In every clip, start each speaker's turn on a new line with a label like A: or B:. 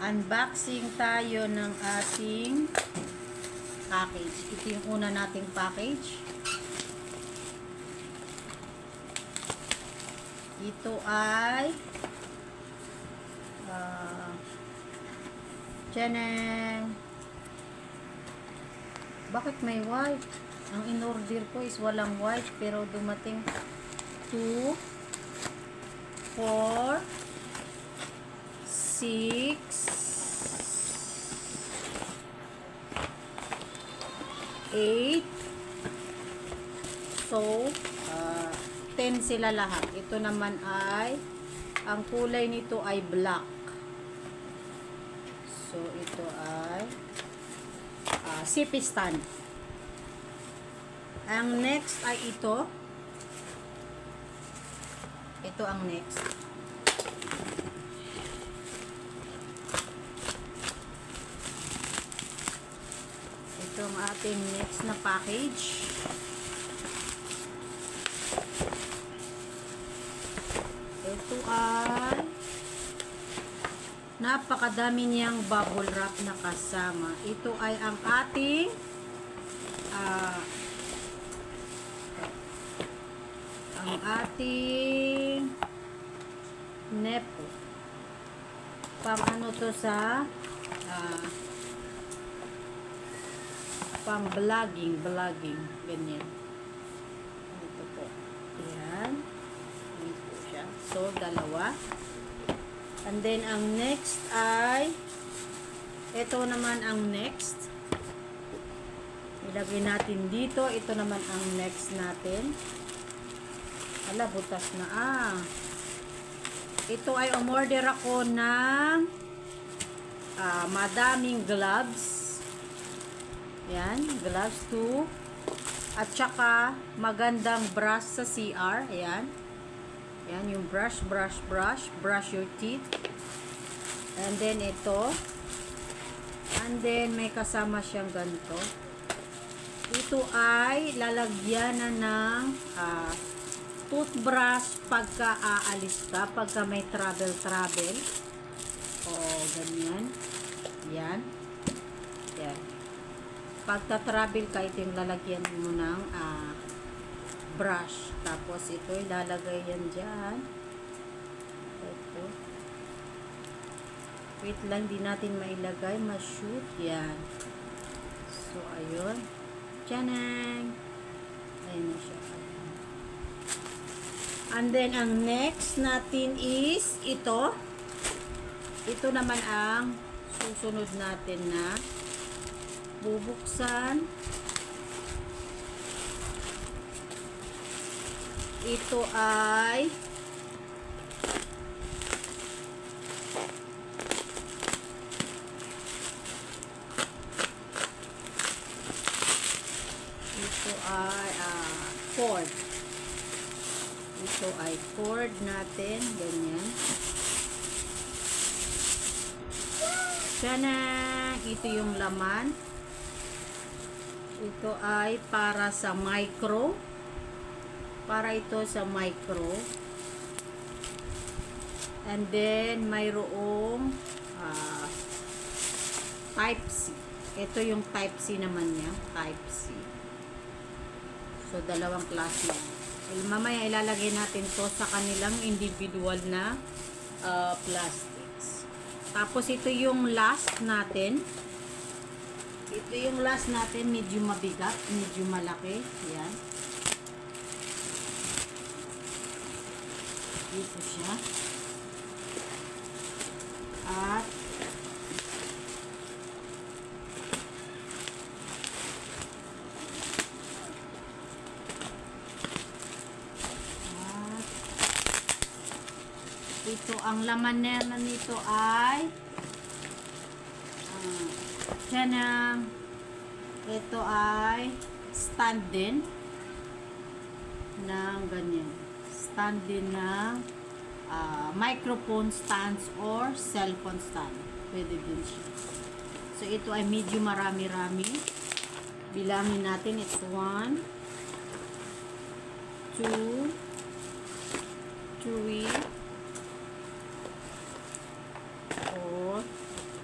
A: Unboxing tayo ng ating package. Ito yung una nating package. Ito ay Chaneng. Bakit may white? Ang in-order ko is walang white, pero dumating 2, 4, 6, 8. So, 10 sila lahat. Ito naman ay, ang kulay nito ay black. So, ito ay CP stand. Ang next ay ito. Ito ang next. Ito ang ating next na package. Ito ay napakadami niyang bubble wrap na kasama. Ito ay ang ating Nepo. Pang ano to sa pang vlogging, ganyan. Ito po. Ayan. Ito siya. So, dalawa. And then, ang next ay, ito naman ang next. Ilagay natin dito. Ito naman ang next natin. Ala, butas na. Ito ay umorder ako ng madaming gloves. Yan, gloves 2. At saka, magandang brush sa CR. Ayan. Yan, yung brush your teeth. And then, ito. And then, may kasama siyang ganito. Ito ay lalagyan na ng toothbrush pagka aalis ka, pagka may travel. O, ganyan. Yan. Yan. Pagka travel ka, ito yung lalagyan mo ng brush. Tapos, ito ilalagay yan dyan. Ito. Wait lang, di natin mailagay. Ma-shoot. Yan. So, ayun. Chaneng! Ayan na siya. And then, ang next natin is ito. Ito naman ang susunod natin na bubuksan. Ito ay cord. Ito ay cord natin. Ganyan. Tiyanan! Ito yung laman. Ito ay para sa micro. Para ito sa micro. And then, mayroong type C. Ito yung type C naman niya. Type C. So, dalawang klase. Mamaya ilalagay natin to sa kanilang individual na plastics. Tapos, ito yung last natin. Ito yung last natin. Medyo mabigat. Medyo malaki. Yan. Ito siya. At ito, ang laman na nito ay Chaneng. Ito ay stand din ng ganyan. Stand din ng microphone stands or cellphone stand. Pwede din siya. So, ito ay medyo marami-rami. Bilangin natin. It's 1, 2, 3, 4, 5,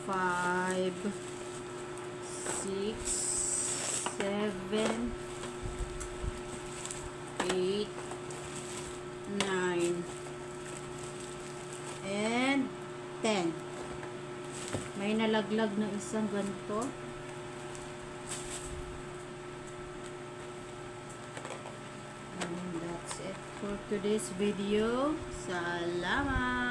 A: 5, 6, 7, 8, 9, and 10. May nalaglag na isang ganito. And that's it for today's video. Salamat!